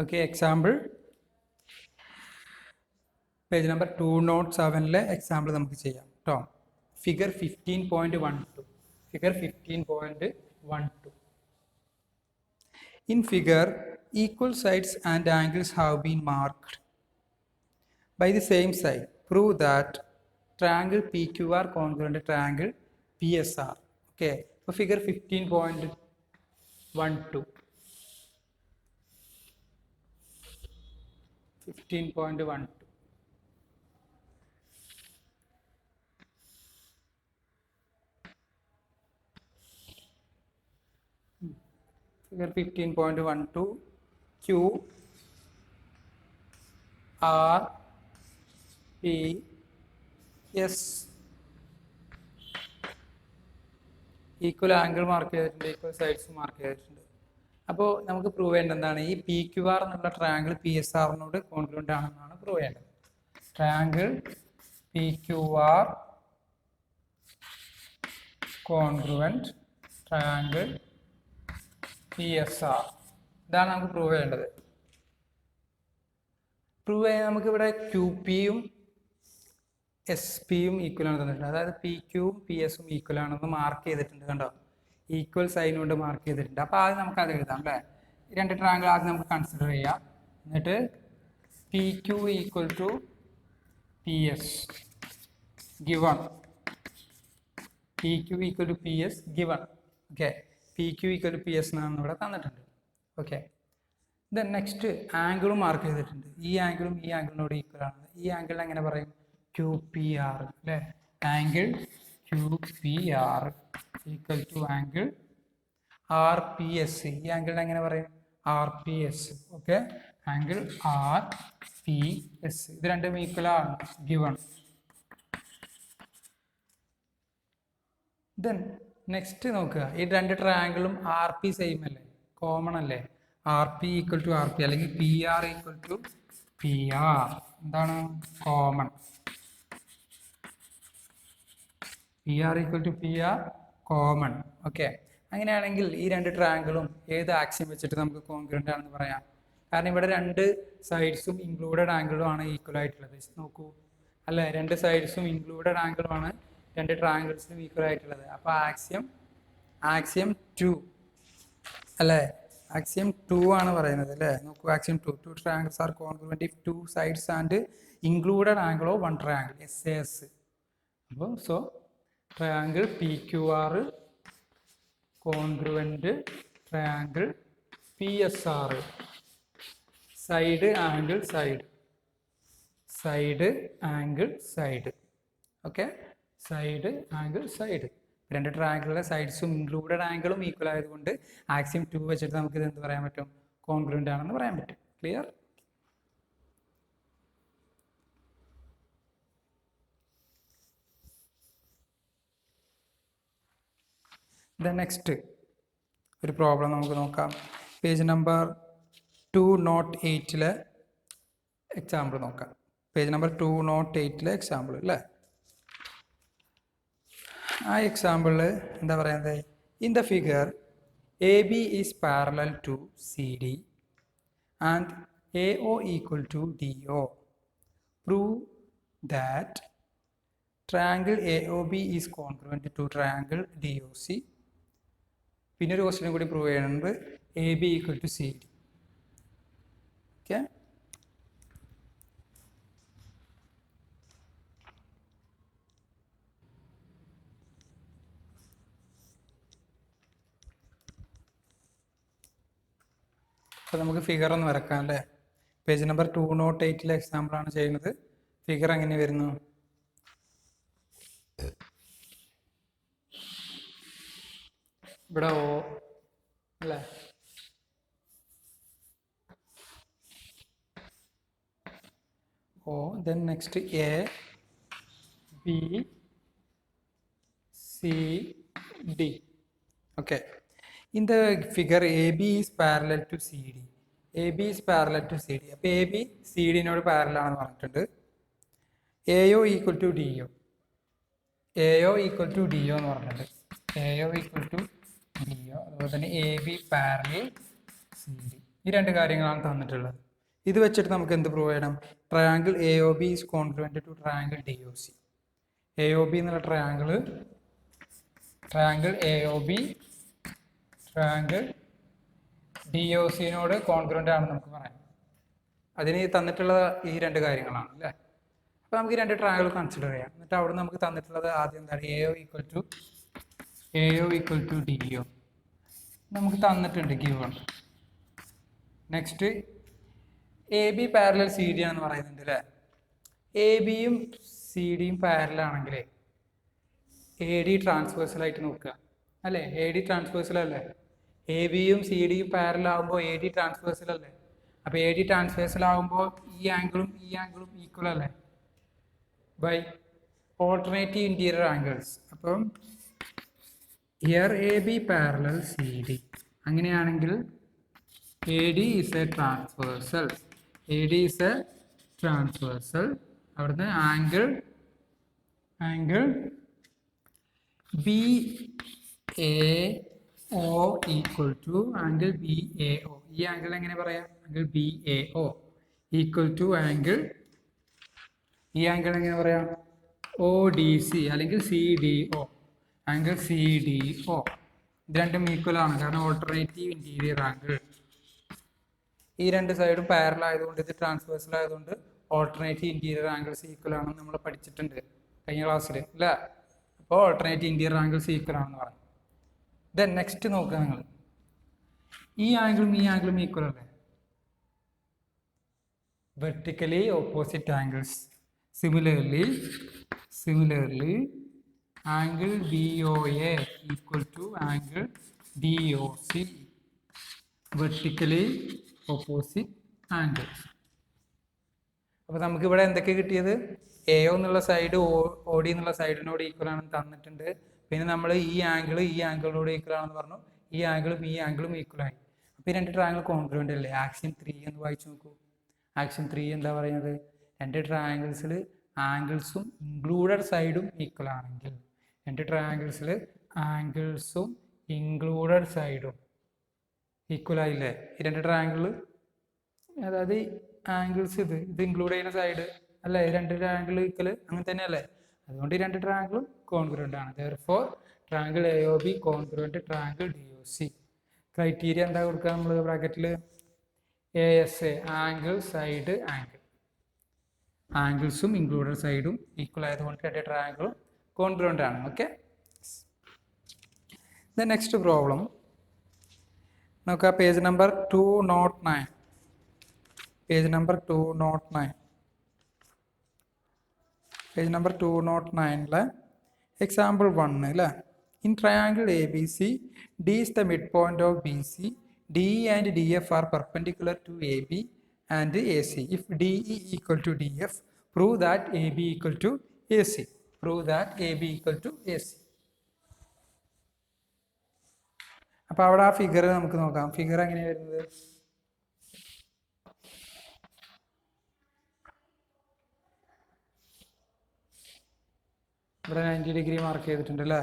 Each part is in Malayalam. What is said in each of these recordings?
Okay, example page number 207 example നമുക്ക് ചെയ്യാം കേട്ടോ. Figure 15.12. Figure 15.12. In figure, equal sides and angles have been marked by the same side. Prove that triangle PQR congruent to triangle PSR. Okay, so figure 15.12. 15.12. Figure 15.12. Q R P S equal angle mark ചെയ്തിട്ടുണ്ട്, ഈക്വൽ സൈഡ്സ് മാർക്ക് ചെയ്തിട്ടുണ്ട്. അപ്പോൾ നമുക്ക് പ്രൂവ് ചെയ്യേണ്ടത് എന്താണ്? ഈ പി ക്യു ആർ എന്നുള്ള ട്രയാങ്കിൾ പി എസ് ആറിനോട് കോൺഗ്രുവൻ്റ് ആണെന്നാണ് പ്രൂവ് ചെയ്യേണ്ടത്. Triangle P Q R congruent triangle P S R, ഇതാണ് നമുക്ക് പ്രൂവ് ചെയ്യേണ്ടത്. പ്രൂവ് ചെയ്യാൻ നമുക്കിവിടെ ക്യു പിയും എസ് പിയും ഈക്വൽ ആണ് തന്നിട്ടുണ്ട്. അതായത് പി ക്യൂവും പി എസും ഈക്വൽ ആണെന്ന് മാർക്ക് ചെയ്തിട്ടുണ്ട്. കണ്ടോ, ഈക്വൽ സൈൻ കൊണ്ട് മാർക്ക് ചെയ്തിട്ടുണ്ട്. അപ്പോൾ ആദ്യം നമുക്ക് അത് എഴുതാം അല്ലേ. രണ്ട് ട്രയാങ്കിൾ ആദ്യം നമുക്ക് കൺസിഡർ ചെയ്യാം. എന്നിട്ട് P Q equal to P S given, P Q equal to P S given. Okay, P Q equal to P S എന്നാണ് ഇവിടെ തന്നിട്ടുണ്ട്. ഓക്കെ, ദെൻ നെക്സ്റ്റ് ആംഗിളും മാർക്ക് ചെയ്തിട്ടുണ്ട്. ഈ ആംഗിളും ഈ ആംഗിളിനോട് ഈക്വൽ ആണ്. ഈ ആംഗിൾ എങ്ങനെ പറയും? ക്യു പി ആർ അല്ലേ. Angle Q P R equal to angle R P S. ഈ ആംഗിളിനെ എങ്ങനെ പറയും? R P S. Okay, angle R P S. ഇത് രണ്ടും ഈക്വൽ ആണ്, ഗിവൺ. ദെൻ നെക്സ്റ്റ് നോക്കുക, ഈ രണ്ട് ട്രയാങ്കിളും ആർ പി സെയിം അല്ലേ, കോമൺ അല്ലേ. R P equal to R P അല്ലെങ്കിൽ P R equal to P R എന്താണ്? Common. P R equal to P R common. Okay, അങ്ങനെയാണെങ്കിൽ ഈ രണ്ട് ട്രയാങ്കിളും ഏത് ആക്സിയം വെച്ചിട്ട് നമുക്ക് കോൺഗ്രുവൻ്റ് ആണെന്ന് പറയാം? കാരണം ഇവിടെ രണ്ട് സൈഡ്സും ഇൻക്ലൂഡഡ് ആംഗിളും ആണ് ഈക്വൽ ആയിട്ടുള്ളത്. നോക്കൂ അല്ലേ, രണ്ട് സൈഡ്സും ഇൻക്ലൂഡഡ് ആംഗിളും ആണ് രണ്ട് ട്രയാങ്കിൾസിനും ഈക്വൽ ആയിട്ടുള്ളത്. അപ്പോൾ ആക്സിയം 2 അല്ലേ, ആക്സിയം 2 ആണ് പറയുന്നത് അല്ലേ. നോക്കൂ, axiom 2, 2 triangles are congruent if two sides and included angle of one triangle, SAS. അപ്പോൾ so triangle P Q R congruent triangle P S R, side angle side, side angle side. Okay, side angle side. രണ്ട് ട്രയാങ്കിളിലെ സൈഡ്സും ഇൻക്ലൂഡഡ് ആംഗിളും ഈക്വൽ ആയതുകൊണ്ട് ആക്സിയം 2 വെച്ചിട്ട് നമുക്ക് ഇത് എന്ത് പറയാൻ പറ്റും? കോൺഗ്രുവൻ്റ് ആണെന്ന് പറയാൻ പറ്റും. ക്ലിയർ? ദെൻ നെക്സ്റ്റ് ഒരു പ്രോബ്ലം നമുക്ക് നോക്കാം. പേജ് നമ്പർ 208 എക്സാമ്പിൾ നോക്കാം. പേജ് നമ്പർ 208 എക്സാമ്പിൾ അല്ലേ. ആ എക്സാമ്പിളിൽ എന്താ പറയുന്നത്? In the figure A B is parallel to C D and A O equal to D O. Prove that triangle A O B is congruent to triangle D O C. പിന്നെ ഒരു ക്വസ്റ്റ്യൻ കൂടി പ്രൂവ് ചെയ്യുന്നുണ്ട്, A B equal to C D. Okay, അപ്പോൾ നമുക്ക് ഫിഗർ ഒന്ന് വരക്കാം അല്ലേ. പേജ് നമ്പർ 208 എക്സാമ്പിളാണ് ചെയ്യുന്നത്. ഫിഗർ എങ്ങനെ വരുന്നു? ഇവിടെ ഓ അല്ലേ, O. Then next A B C D. Okay, in the figure AB is parallel to CD. AB is parallel to CD. അപ്പോൾ AB CD-നോട് പാരലൽ ആണെന്ന് പറഞ്ഞിട്ടുണ്ട്. AO equal to DO, AO equal to DO എന്ന് പറഞ്ഞിട്ടുണ്ട്. AO equal to DO. അതുപോലെ തന്നെ AB പാരലൽ CD. ഈ രണ്ട് കാര്യങ്ങളാണ് തന്നിട്ടുള്ളത്. ഇത് വെച്ചിട്ട് നമുക്ക് എന്ത് പ്രൂവ് ചെയ്യണം? Triangle A O B is congruent to triangle D O C. A O B എന്നുള്ള triangle A O B triangle D O സിനോട് കോൺഗ്രുവൻ്റ് ആണെന്ന് നമുക്ക് പറയാം. അതിന് തന്നിട്ടുള്ള ഈ രണ്ട് കാര്യങ്ങളാണ് അല്ലേ. അപ്പോൾ നമുക്ക് ഈ രണ്ട് ട്രയാങ്കിൾ കൺസിഡർ ചെയ്യാം. എന്നിട്ട് അവിടെ നമുക്ക് തന്നിട്ടുള്ളത് ആദ്യം എന്താണ്? A O equal to D O നമുക്ക് തന്നിട്ടുണ്ട്, given. Next A B parallel C D ആണെന്ന് പറയുന്നുണ്ട് അല്ലേ. എ ബിയും സി ഡിയും പാരലൽ ആണെങ്കിൽ എ ഡി ട്രാൻസ്വേഴ്സൽ ആയിട്ട് നോക്കുക അല്ലേ. എ ഡി ട്രാൻസ്വേഴ്സൽ അല്ലേ. എ ബിയും സി ഡിയും പാരലൽ ആകുമ്പോൾ എ ഡി ട്രാൻസ്വേഴ്സൽ അല്ലേ. അപ്പോൾ എ ഡി ട്രാൻസ്വേഴ്സൽ ആകുമ്പോൾ ഈ ആംഗിളും ഈക്വൽ അല്ലേ ബൈ ഓൾട്ടർനേറ്റീവ് ഇന്റീരിയർ ആംഗിൾസ്. അപ്പം here A B parallel C D, അങ്ങനെയാണെങ്കിൽ A D is a transversal. അവിടുന്ന് angle B A O equal to angle B A O. ഈ ആംഗിൾ എങ്ങനെ പറയാം? Angle B A O equal to angle, ഈ ആംഗിൾ എങ്ങനെ പറയാം? ഒ ഡി സി അല്ലെങ്കിൽ C D O. Angle C D O ഇത് രണ്ടും ഈക്വൽ ആണ്, കാരണം ഓൾട്ടർനേറ്റീവ് ഇന്റീരിയർ ആംഗിൾ. ഈ രണ്ട് സൈഡും പാരലൽ ആയതുകൊണ്ട്, ഇത് ട്രാൻസ്വേഴ്സൽ ആയതുകൊണ്ട് ഓൾട്ടർനേറ്റീവ് ഇന്റീരിയർ ആംഗിൾസ് ഈക്വൽ ആണെന്ന് നമ്മൾ പഠിച്ചിട്ടുണ്ട് കഴിഞ്ഞ ക്ലാസ്സിൽ അല്ലേ. അപ്പോൾ ഓൾട്ടർനേറ്റീവ് ഇന്റീരിയർ ആംഗിൾസ് ഈക്വൽ ആണെന്ന് പറയും. ദെൻ നെക്സ്റ്റ് നോക്കുക നിങ്ങൾ, ഈ ആംഗിളും ഈക്വൽ അല്ലേ. Vertically opposite angles. Similarly angle B O A equal to angle D O C. Vertically opposite angles. അപ്പോൾ നമുക്ക് ഇവിടെ എന്തൊക്കെ കിട്ടിയത്? എ ഒ എന്നുള്ള സൈഡ് ഒ ഡി എന്നുള്ള സൈഡിനോട് ഈക്വൽ ആണെന്ന് തന്നിട്ടുണ്ട്. പിന്നെ നമ്മൾ ഈ ആംഗിളിനോട് ഈക്വൽ ആണെന്ന് പറഞ്ഞു. ഈ ആംഗിളും ഈക്വൽ ആയി. അപ്പോൾ ഈ രണ്ട് ട്രയാങ്കിൾ കോൺഗ്രുവൻ്റ് അല്ലേ. ആക്സിയം 3 എന്ന് വായിച്ചു നോക്കൂ. ആക്സിയം 3 എന്താ പറയുന്നത്? രണ്ട് ട്രയാങ്കിൾസിൽ ആംഗിൾസും ഇൻക്ലൂഡഡ് സൈഡും ഈക്വൽ ആണെങ്കിൽ, രണ്ട് ട്രയാങ്കിൾസിൽ ആംഗിൾസും ഇൻക്ലൂഡഡ് സൈഡും ഈക്വൽ ആയില്ലേ ഈ രണ്ട് ട്രയാങ്കിൾ. അതായത് ആംഗിൾസ് ഇത് ഇൻക്ലൂഡ് ചെയ്യുന്ന സൈഡ് അല്ലേ, രണ്ട് ട്രയാങ്കിൾ ഈക്വൽ അങ്ങനെ തന്നെയല്ലേ. അതുകൊണ്ട് ഈ രണ്ട് ട്രയാങ്കിളും കോൺഗ്രുവൻ്റ് ആണ്. therefore triangle A O B congruent triangle D O C. Criteria എന്താ കൊടുക്കുക നമ്മൾ ബ്രാക്കറ്റിൽ? ASA angle side angle. ആംഗിൾസും ഇൻക്ലൂഡഡ് സൈഡും ഈക്വൽ ആയതുകൊണ്ട് രണ്ട് ട്രയാങ്കിളും കോൺഗ്രുവൻ്റ് ആണ്. ഓക്കെ. ദ നെക്സ്റ്റ് പ്രോബ്ലം നോക്കുക, page number 209. Page number 209 example 1 അല്ലേ. In triangle A B C, D is the mid point of B C. D and D F are perpendicular to A B and A C. If D E equal to D F, prove that A B equal to A C. അപ്പോൾ അവിടെ ആ ഫിഗർ നമുക്ക് നോക്കാം. ഫിഗർ എങ്ങനെയാണ് വരുന്നത്? ഇവിടെ 90 ഡിഗ്രി മാർക്ക് ചെയ്തിട്ടുണ്ട് അല്ലേ.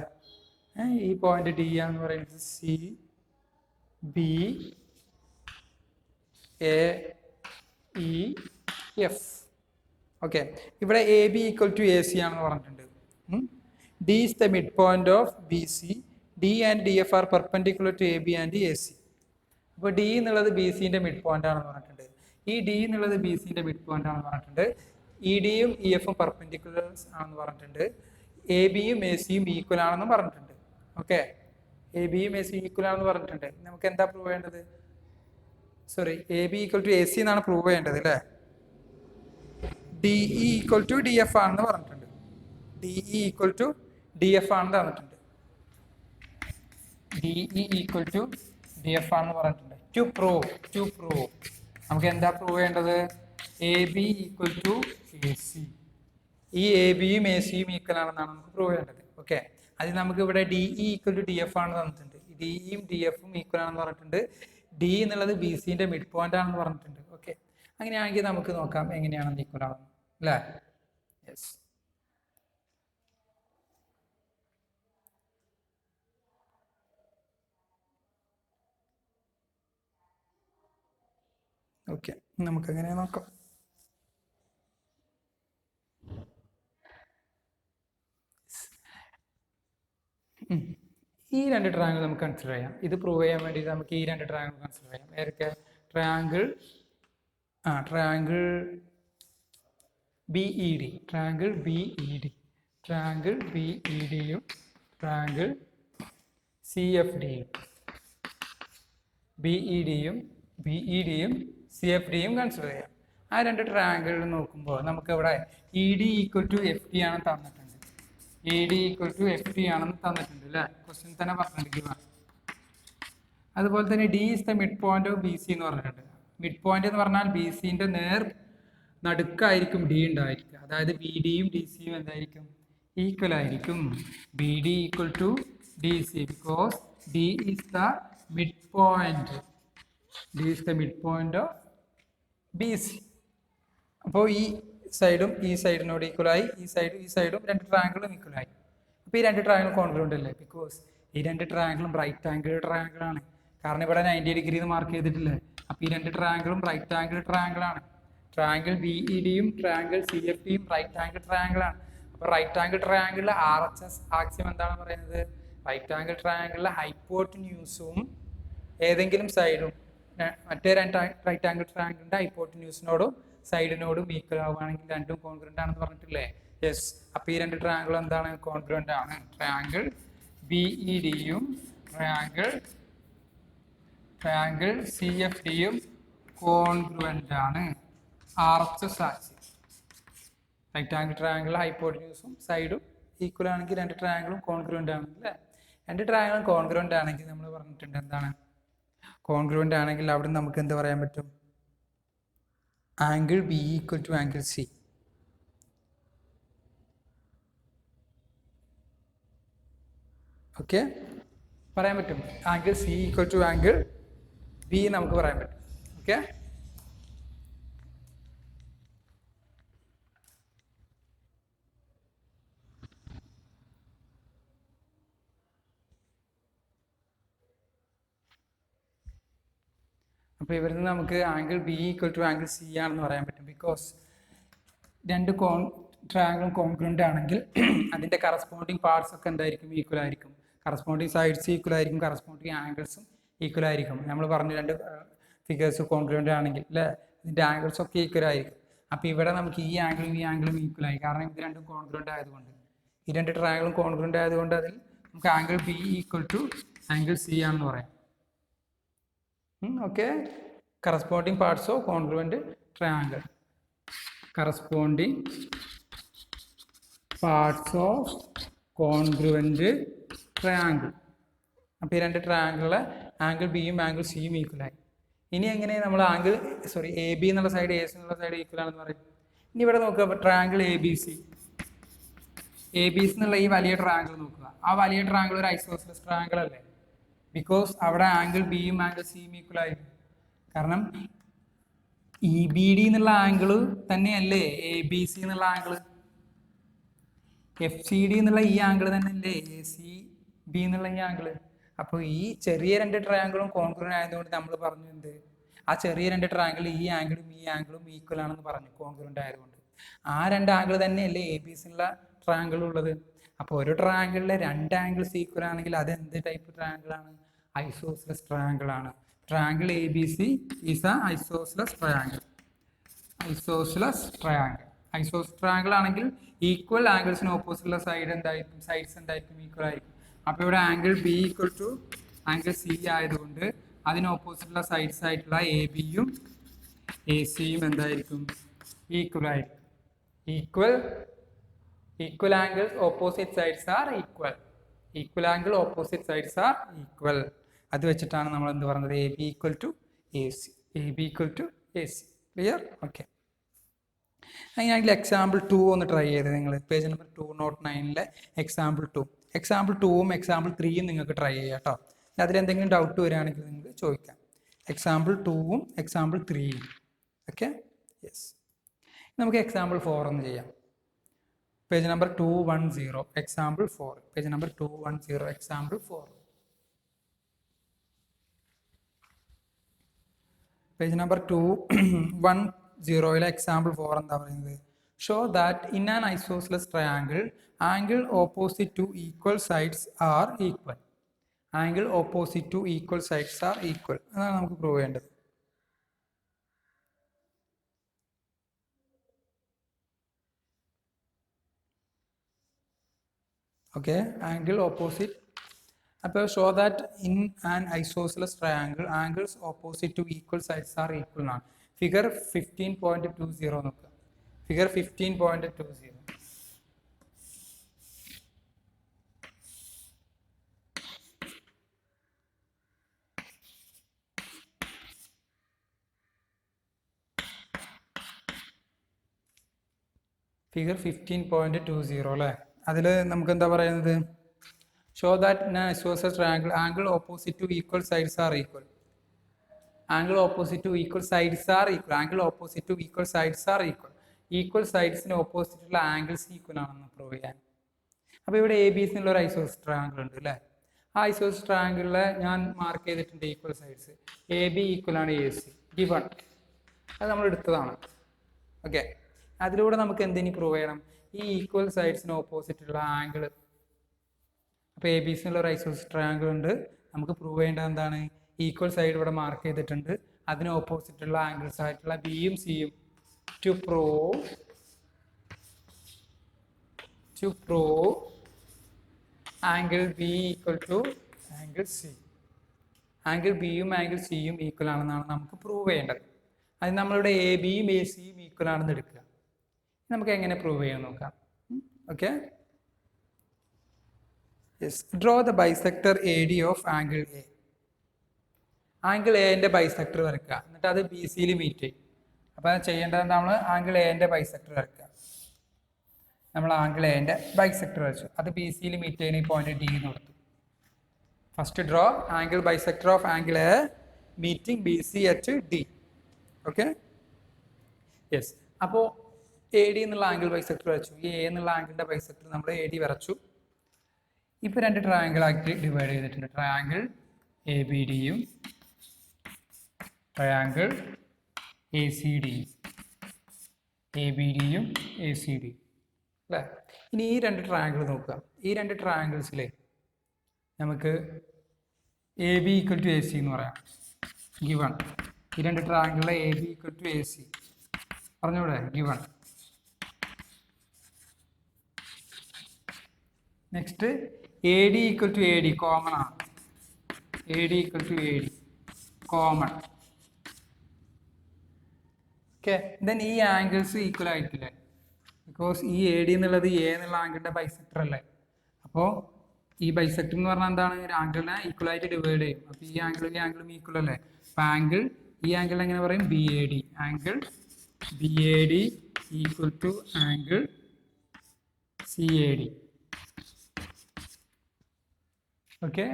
ഈ പോയിന്റ് ഡി എന്ന് പറയുന്നത് C B A E F. Okay. ഇവിടെ A B equal to A C ആണെന്ന് പറഞ്ഞിട്ടുണ്ട്. D is the mid point of B C. D and D F are perpendicular to A B and A C. അപ്പോൾ ഡി എന്നുള്ളത് ബി സിന്റെ മിഡ് പോയിന്റ് ആണെന്ന് പറഞ്ഞിട്ടുണ്ട്. ഈ ഡി എന്നുള്ളത് ബി സിന്റെ മിഡ് പോയിന്റ് ആണെന്ന് പറഞ്ഞിട്ടുണ്ട്. ഇ ഡിയും ഇ എഫും പെർപെൻഡിക്കുലർസ് ആണെന്ന് പറഞ്ഞിട്ടുണ്ട്. എ ബിയും എ സിയും ഈക്വൽ ആണെന്ന് പറഞ്ഞിട്ടുണ്ട്. ഓക്കെ. എ ബിയും എ സിയും ഈക്വൽ ആണെന്ന് പറഞ്ഞിട്ടുണ്ട്. നമുക്ക് എന്താ പ്രൂവ് ചെയ്യേണ്ടത്? Sorry, A B equal to A C എന്നാണ് പ്രൂവ് ചെയ്യേണ്ടത് അല്ലേ. D E equal to D F ആണെന്ന് പറഞ്ഞിട്ടുണ്ട്. D E equal to D F ആണെന്ന് തന്നിട്ടുണ്ട്. D E equal to D F ആണെന്ന് പറഞ്ഞിട്ടുണ്ട്. ടു പ്രൂവ് നമുക്ക് എന്താ പ്രൂവ് ചെയ്യേണ്ടത്? A B equal to A C. ഈ എ ബിയും എ സിയും ഈക്വൽ ആണെന്നാണ് നമുക്ക് പ്രൂവ് ചെയ്യേണ്ടത്. ഓക്കെ. അത് നമുക്ക് ഇവിടെ D E equal to D F ആണെന്ന് തന്നിട്ടുണ്ട്. ഡിയും ഡി എഫും ഈക്വൽ ആണെന്ന് പറഞ്ഞിട്ടുണ്ട്. ഡി എന്നുള്ളത് ബി സിന്റെ മിഡ് പോയിന്റ് ആണെന്ന് പറഞ്ഞിട്ടുണ്ട്. ഓക്കെ. അങ്ങനെയാണെങ്കിൽ നമുക്ക് നോക്കാം എങ്ങനെയാണെന്ന് ഈക്വൽ ആവുന്നത് അല്ലേ. യെസ്. ഓക്കെ, നമുക്കങ്ങനെ നോക്കാം. ഈ രണ്ട് ട്രയാങ്കിൾ നമുക്ക് കൺസിഡർ ചെയ്യാം. ഇത് പ്രൂവ് ചെയ്യാൻ വേണ്ടിയിട്ട് നമുക്ക് ഈ രണ്ട് ട്രയാങ്കിൾ കൺസിഡർ ചെയ്യാം. ഏതൊക്കെ? Triangle BED, triangle BED, triangle BEDയും ട്രയാങ്കിൾ CFDയും. BEDയും CFDയും കൺസിഡർ ചെയ്യാം. ആ രണ്ട് ട്രയാങ്കിൾ നോക്കുമ്പോൾ നമുക്ക് ഇവിടെ ED = FD ആണെന്ന് തന്നിട്ടുണ്ട്. ED = FD ആണെന്ന് തന്നിട്ടുണ്ട് അല്ലേ? ക്വസ്റ്റ്യൻ തന്നെ പറഞ്ഞിരിക്കുക. അതുപോലെ തന്നെ D is the mid point of BC എന്ന് പറഞ്ഞിട്ടുണ്ട്. മിഡ് പോയിന്റ് എന്ന് പറഞ്ഞാൽ BCന്റെ നടുക്കായിരിക്കും D ഉണ്ടായിരിക്കുക. അതായത് BDയും DCയും എന്തായിരിക്കും? ഈക്വൽ ആയിരിക്കും. BD = DC because D is the midpoint. D is the midpoint of BC. അപ്പോൾ ഈ സൈഡും ഈ സൈഡിനോട് ഈക്വലായി, ഈ സൈഡും രണ്ട് ട്രയാങ്കിളും ഈക്വലായി. അപ്പോൾ ഈ രണ്ട് ട്രയാങ്കിളും കോൺഗ്രുവൻ്റ് അല്ലേ? ബിക്കോസ് ഈ രണ്ട് ട്രയാങ്കിളും റൈറ്റ് ആംഗിൾ ട്രയാങ്കിൾ ആണ്. കാരണം ഇവിടെ 90 ഡിഗ്രി എന്ന് മാർക്ക് ചെയ്തിട്ടില്ലേ? അപ്പോൾ ഈ രണ്ട് ട്രയാങ്കിളും റൈറ്റ് ആംഗിൾ ട്രയാങ്കിൾ ആണ്. ട്രയാങ്കിൾ BEDയും ട്രയാങ്കിൾ CFDയും റൈറ്റ് ആംഗിൾ ട്രയാങ്കിൾ ആണ്. അപ്പോൾ റൈറ്റ് ആംഗിൾ ട്രയാങ്കിളിലെ RHS ആക്സിയം എന്താണ് പറയുന്നത്? റൈറ്റ് ആംഗിൾ ട്രയാങ്കിളിലെ ഹൈപ്പോട്ടന്യൂസും ഏതെങ്കിലും സൈഡും മറ്റേ രണ്ട് റൈറ്റ് ആംഗിൾ ട്രയാങ്കിളിന്റെ ഹൈപ്പോട്ടന്യൂസിനോടും സൈഡിനോടും ഈക്വൽ ആവുകയാണെങ്കിൽ രണ്ടും കോൺഗ്രുവൻ്റ് ആണെന്ന് പറഞ്ഞിട്ടില്ലേ? യെസ്. അപ്പോൾ ഈ രണ്ട് ട്രയാങ്കിൾ എന്താണ്? കോൺഗ്രുവൻ്റ് ആണ്. ട്രയാങ്കിൾ BEDയും ട്രയാങ്കിൾ CFDയും കോൺഗ്രുവൻ്റ് ആണ്. RHS ആക്സിയം റൈറ്റ് ആംഗിൾ ട്രയാങ്കിളിലെ ഹൈപ്പോട്ടന്യൂസും സൈഡും ഈക്വൽ ആണെങ്കിൽ രണ്ട് ട്രയാങ്കിളും കോൺഗ്രുവൻ്റ് ആണ് അല്ലേ? രണ്ട് ട്രയാങ്കിളും കോൺഗ്രുവൻ്റ് ആണെങ്കിൽ നമ്മൾ പറഞ്ഞിട്ടുണ്ട് എന്താണ്? കോൺഗ്രുവൻ്റ് ആണെങ്കിൽ അവിടെ നമുക്ക് എന്ത് പറയാൻ പറ്റും? Angle BE = angle C. Okay, പറയാൻ പറ്റും. ആംഗിൾ C = ആംഗിൾ B നമുക്ക് പറയാൻ പറ്റും. ഓക്കെ, അപ്പോൾ ഇവിടുന്ന് നമുക്ക് ആംഗിൾ BE = ആംഗിൾ C ആണെന്ന് പറയാൻ പറ്റും. ബിക്കോസ് രണ്ട് ട്രയാങ്കിളും കോൺഗ്രുവൻ്റ് ആണെങ്കിൽ അതിൻ്റെ കറസ്പോണ്ടിങ് പാർട്സ് ഒക്കെ എന്തായിരിക്കും? ഈക്വൽ ആയിരിക്കും. കറസ്പോണ്ടിങ് സൈഡ്സ് ഈക്വൽ ആയിരിക്കും, കറസ്പോണ്ടിങ് ആംഗിൾസും ഈക്വൽ ആയിരിക്കും. നമ്മൾ പറഞ്ഞു രണ്ട് ഫിഗേഴ്സ് കോൺഗ്രുവൻ്റ് ആണെങ്കിൽ അല്ലേ? ഇതിൻ്റെ ആംഗിൾസ് ഒക്കെ ഈക്വൽ ആയിരിക്കും. അപ്പോൾ ഇവിടെ നമുക്ക് ഈ ആംഗിളും ഈക്വൽ ആയി. കാരണം ഇത് രണ്ടും കോൺഗ്രുവൻ്റ് ആയതുകൊണ്ട്, ഈ രണ്ട് ട്രയാങ്കിളും കോൺഗ്രുവൻ്റ് ആയതുകൊണ്ട് അതിൽ നമുക്ക് ആംഗിൾ BE = ആംഗിൾ C ആണെന്ന് പറയാം. Okay, corresponding parts of congruent triangle. Corresponding parts of congruent triangle. അപ്പോൾ ഈ രണ്ട് ട്രയാങ്കിളിലെ ആംഗിൾ Bയും ആംഗിൾ Cയും ഈക്വലായി. ഇനി എങ്ങനെ നമ്മൾ AB എന്നുള്ള സൈഡ് AC എന്നുള്ള സൈഡ് ഈക്വൽ ആണെന്ന് പറയും? ഇനി ഇവിടെ നോക്കുക, ട്രയാങ്കിൾ ABC എന്നുള്ള ഈ വലിയ ട്രയാങ്കിൾ നോക്കുക. ആ വലിയ ട്രയാങ്കിൾ ഒരു ഐസോസെലസ് ട്രയാങ്കിൾ അല്ലേ? ബിക്കോസ് അവിടെ ആംഗിൾ Bയും ആംഗിൾ Cയും ഈക്വൽ ആയിരിക്കും. കാരണം EBD എന്നുള്ള ആംഗിൾ തന്നെയല്ലേ ABC എന്നുള്ള ആംഗിൾ? FCD എന്നുള്ള ഈ ആംഗിൾ തന്നെയല്ലേ ACB എന്നുള്ള ഈ ആംഗിൾ? അപ്പോൾ ഈ ചെറിയ രണ്ട് ട്രയാങ്കിളും കോൺഗ്രുവൻ്റ് ആയതുകൊണ്ട് നമ്മൾ പറഞ്ഞു എന്ത്? ആ ചെറിയ രണ്ട് ട്രയാങ്കിൾ ഈ ആംഗിളും ഈക്വൽ ആണെന്ന് പറഞ്ഞു, കോൺഗ്രുവൻ്റ് ആയതുകൊണ്ട്. ആ രണ്ട് ആംഗിൾ തന്നെയല്ലേ ABC എന്നുള്ള ട്രയാങ്കിൾ ഉള്ളത്? അപ്പോൾ ഒരു ട്രയാങ്കിളിലെ രണ്ട് ആംഗിൾസ് ഈക്വൽ ആണെങ്കിൽ അത് എന്ത് ടൈപ്പ് ട്രയാങ്കിൾ ആണ്? ഐസോസെലസ് ട്രയാങ്കിൾ ആണ്. Triangle ABC is A isosceles triangle. Isosceles triangle ആണെങ്കിൽ ഈക്വൽ ആംഗിൾസിന് ഓപ്പോസിറ്റുള്ള സൈഡ്സ് എന്തായിരിക്കും? ഈക്വൽ ആയിരിക്കും. അപ്പോൾ ഇവിടെ ആംഗിൾ BE = ആംഗിൾ C ആയതുകൊണ്ട് അതിന് ഓപ്പോസിറ്റുള്ള സൈഡ്സ് ആയിട്ടുള്ള ABയും ACയും എന്തായിരിക്കും? ഈക്വൽ ആയിരിക്കും. Equal angles opposite sides are equal. അത് വെച്ചിട്ടാണ് നമ്മൾ എന്ത് പറഞ്ഞത്? AB = AC. ക്ലിയർ? ഓക്കെ, അങ്ങനെയാണെങ്കിൽ എക്സാമ്പിൾ 2 ഒന്ന് ട്രൈ ചെയ്ത് നിങ്ങൾ പേജ് നമ്പർ 209 എക്സാമ്പിൾ 2ഉം എക്സാമ്പിൾ 3യും നിങ്ങൾക്ക് ട്രൈ ചെയ്യാം കേട്ടോ. അതിലെന്തെങ്കിലും ഡൗട്ട് വരികയാണെങ്കിൽ നിങ്ങൾക്ക് ചോദിക്കാം. എക്സാമ്പിൾ 2ഉം എക്സാമ്പിൾ 3യും. Okay, yes. നമുക്ക് എക്സാമ്പിൾ 4 ഒന്ന് ചെയ്യാം. Page number 210 example 4. Page number 210 example 4. Page number 210 example 4 എന്താ പറയുന്നത്? Show that in an isosceles triangle angle opposite to equal sides are equal. Angle opposite to equal sides are equal അതാണ് നമുക്ക് പ്രൂവ് ചെയ്യേണ്ടത്. Okay, angle opposite. അപ്പോൾ show that in an isosceles triangle angles opposite to equal sides are equal എന്നാണ്. ഫിഗർ 15.20 നോക്കുക. ഫിഗർ 15.20. ഫിഗർ 15.20 അല്ലേ? അതിൽ നമുക്ക് എന്താ പറയുന്നത്? Show that in isosceles triangle angle opposite to equal sides are equal. Angle opposite to equal sides are equal. Angle opposite to equal sides are equal. Equal സൈഡ്സിന് ഓപ്പോസിറ്റുള്ള ആംഗിൾസ് ഈക്വൽ ആണെന്ന് പ്രൂവ് ചെയ്യാൻ. അപ്പോൾ ഇവിടെ എ ബി സി എന്നുള്ള ഒരു ഐസോസെലസ് ട്രയാങ്കിൾ ഉണ്ട് അല്ലേ? ആ ഐസോസെലസ് ട്രയാങ്കിളിൽ ഞാൻ മാർക്ക് ചെയ്തിട്ടുണ്ട് equal sides. A B equal ആണ് എ സി. ഗിവൺ. അത് നമ്മൾ എടുത്തതാണ്. ഓക്കെ, അതിലൂടെ നമുക്ക് എന്തിനു പ്രൂവ് ചെയ്യണം? ഈ ഈക്വൽ സൈഡ്സിന് ഓപ്പോസിറ്റുള്ള ആംഗിൾ. അപ്പോൾ എ ബി സി എന്നുള്ള ഒരു ഐസോസെലസ് ട്രയാങ്കിൾ ഉണ്ട്. നമുക്ക് പ്രൂവ് ചെയ്യേണ്ടത് എന്താണ്? ഈക്വൽ സൈഡ് ഇവിടെ മാർക്ക് ചെയ്തിട്ടുണ്ട്. അതിന് ഓപ്പോസിറ്റുള്ള ആംഗിൾസ് ആയിട്ടുള്ള ബിയും സിയും. To prove angle B equal to angle C. Angle ബിയും ആംഗിൾ സിയും ഈക്വൽ ആണെന്നാണ് നമുക്ക് പ്രൂവ് ചെയ്യേണ്ടത്. അത് നമ്മളിവിടെ എ ബിയും എ സിയും ഈക്വൽ ആണെന്ന് എടുക്കുക. നമുക്ക് എങ്ങനെ പ്രൂവ് ചെയ്യാൻ നോക്കാം. Okay, yes. Draw the bisector A D of angle A. Angle എന്റെ ബൈസെക്ടർ വരയ്ക്കുക. എന്നിട്ട് അത് ബി സിയിൽ മീറ്റ് ചെയ്യും. അപ്പോൾ അത് ചെയ്യേണ്ടത് നമ്മൾ ആംഗിൾ എന്റെ ബൈസെക്ടർ വരയ്ക്കുക. നമ്മൾ ആംഗിൾ എന്റെ ബൈസെക്ടർ വരച്ചു. അത് ബി സിയിൽ മീറ്റ് ചെയ്യുന്ന ഈ പോയിന്റ് ഡി എന്ന് കൊടുത്തു. First draw angle bisector of angle A meeting B C at D. Okay, yes. അപ്പോൾ എ ഡി എന്നുള്ള ആംഗിൾ ബൈസെക്ടർ വരച്ചു. ഈ എ എന്നുള്ള ആംഗിളിന്റെ ബൈസെക്ടർ നമ്മൾ എ ഡി വരച്ചു. ഇപ്പോൾ രണ്ട് ട്രയാങ്കിൾ ആക്കി ഡിവൈഡ് ചെയ്തിട്ടുണ്ട്. ട്രയാങ്കിൾ എ ബി ഡിയും ട്രയാങ്കിൾ എ സി ഡിയും. എ ബി ഡിയും എ സി ഡി അല്ലേ? ഇനി ഈ രണ്ട് ട്രയാങ്കിൾ നോക്കുക. ഈ രണ്ട് ട്രയാങ്കിൾസിലെ നമുക്ക് A B equal to A C എന്ന് പറയാം. ഗിവൺ. ഈ രണ്ട് ട്രയാങ്കിളിലെ A B equal to A C പറഞ്ഞൂടെ? Given. Next A D equal to A D common ആണ്. A D equal to A D common. Okay, then ഈ ആംഗിൾസ് ഈക്വൽ ആയിട്ടില്ലേ? ബിക്കോസ് ഈ എ ഡി എന്നുള്ളത് എ എന്നുള്ള ആംഗിളിന്റെ ബൈസെക്ടർ അല്ലേ? അപ്പോൾ ഈ ബൈസെക്ടർ എന്ന് പറഞ്ഞാൽ എന്താണ്? ഒരു ആംഗിളിനെ ഈക്വൽ ആയിട്ട് ഡിവൈഡ് ചെയ്യും. അപ്പോൾ ഈ ആംഗിളും ഈക്വൽ അല്ലേ? അപ്പോൾ ആംഗിൾ ഈ ആംഗിൾ എങ്ങനെ പറയും? B A D. Angle B A D equal to angle C A D. Okay,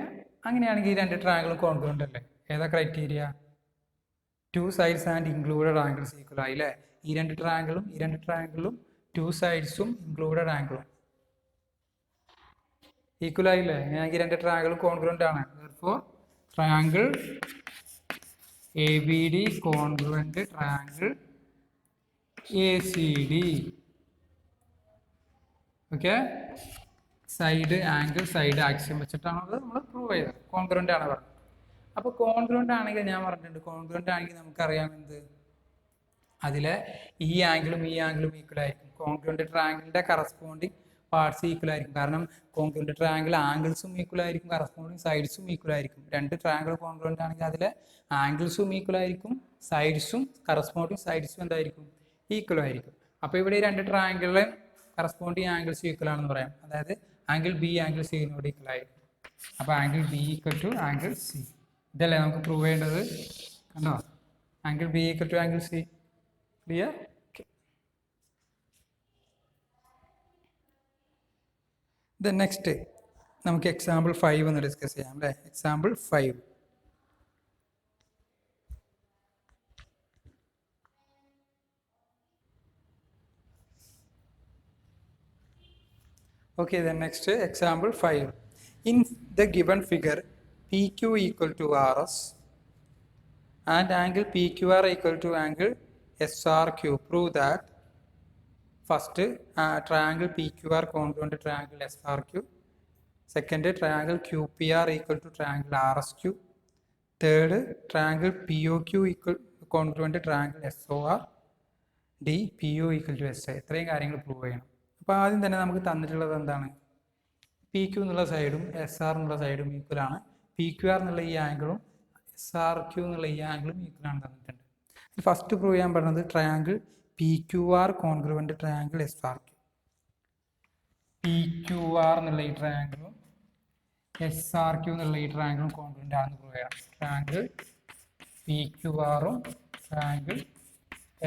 അങ്ങനെയാണെങ്കിൽ ഈ രണ്ട് ട്രയാങ്കിളും കോൺഗ്രന്റ് അല്ലേ? ഏതാ criteria? Two sides and included angles equal ആയില്ലേ? ഈ രണ്ട് ട്രയാങ്കിളും ടു സൈഡ്സും ഇൻക്ലൂഡഡ് ആംഗിളും ഈക്വൽ ആയില്ലേ? അങ്ങനെയാണെങ്കിൽ രണ്ട് ട്രയാങ്കിളും കോൺഗ്രന്റ് ആണ്. therefore triangle A B D congruent triangle A C D. Okay, side angle side axiom വെച്ചിട്ടാണ് അത് നമ്മൾ പ്രൂവ് ചെയ്തത്. കോൺഗ്രന്റ് ആണ് പറഞ്ഞത്. അപ്പോൾ കോൺഗ്രന്റ് ആണെങ്കിൽ ഞാൻ പറഞ്ഞിട്ടുണ്ട്, കോൺഗ്രന്റ് ആണെങ്കിൽ നമുക്കറിയാം എന്ത്? അതിലെ ഈ ആംഗിളും ഈക്വൽ ആയിരിക്കും. കോൺഗ്രന്റ് ട്രയാങ്കിളിന്റെ കറസ്പോണ്ടിങ് പാർട്സ് ഈക്വൽ ആയിരിക്കും. കാരണം കോൺഗ്രന്റ് ട്രയാങ്കിൾ ആംഗിൾസും ഈക്വൽ ആയിരിക്കും, കറസ്പോണ്ടിങ് സൈഡ്സും ഈക്വൽ ആയിരിക്കും. രണ്ട് ട്രയാങ്കിൾ കോൺഗ്രന്റ് ആണെങ്കിൽ അതിലെ ആംഗിൾസും ഈക്വൽ ആയിരിക്കും, സൈഡ്സും കറസ്പോണ്ടിങ് സൈഡ്സും എന്തായിരിക്കും? ഈക്വൽ ആയിരിക്കും. അപ്പോൾ ഇവിടെ ഈ രണ്ട് ട്രയാങ്കിളിലെ കറസ്പോണ്ടിങ് ആംഗിൾസ് ഈക്വൽ ആണെന്ന് പറയാം. അതായത് ആംഗിൾ ബി ആംഗിൾ സിനോട് ഈക്വൽ ആയിരിക്കും. അപ്പോൾ angle B equal to angle C. ഇതല്ലേ നമുക്ക് പ്രൂവ് ചെയ്യേണ്ടത്? കണ്ടോ? Angle B equal to angle C. Clear? Then next നമുക്ക് എക്സാമ്പിൾ 5 ഒന്ന് ഡിസ്കസ് ചെയ്യാം അല്ലേ? Example 5. Okay, then next example 5. In the given figure, PQ equal to RS and angle PQR equal to angle SRQ. Prove that first triangle PQR congruent to triangle SRQ. Second, triangle QPR equal to triangle RSQ. Third, triangle POQ equal congruent to triangle SOR. D PO equal to SI. ഇത്രയും കാര്യങ്ങൾ പ്രൂവ് ചെയ്യണം. അപ്പോൾ ആദ്യം തന്നെ നമുക്ക് തന്നിട്ടുള്ളത് എന്താണ്? പി ക്യു എന്നുള്ള സൈഡും എസ് ആർ എന്നുള്ള സൈഡും ഈക്വൽ ആണ്. പി ക്യു ആർ എന്നുള്ള ഈ ആംഗിളും എസ് ആർ ക്യു എന്നുള്ള ഈ ആംഗിളും ഈക്വൽ ആണ് തന്നിട്ടുണ്ട്. ഫസ്റ്റ് പ്രൂവ് ചെയ്യാൻ പറയുന്നത് triangle P Q R congruent triangle S R Q. P Q R എന്നുള്ള ഈ ട്രയാങ്കിളും എസ് ആർ ക്യു എന്നുള്ള ഈ ട്രയാങ്കിളും കോൺഗ്രുവൻ്റ് ആണെന്ന് പ്രൂവ് ചെയ്യണം. ട്രയാങ്കിൾ പി ക്യു ആറും triangle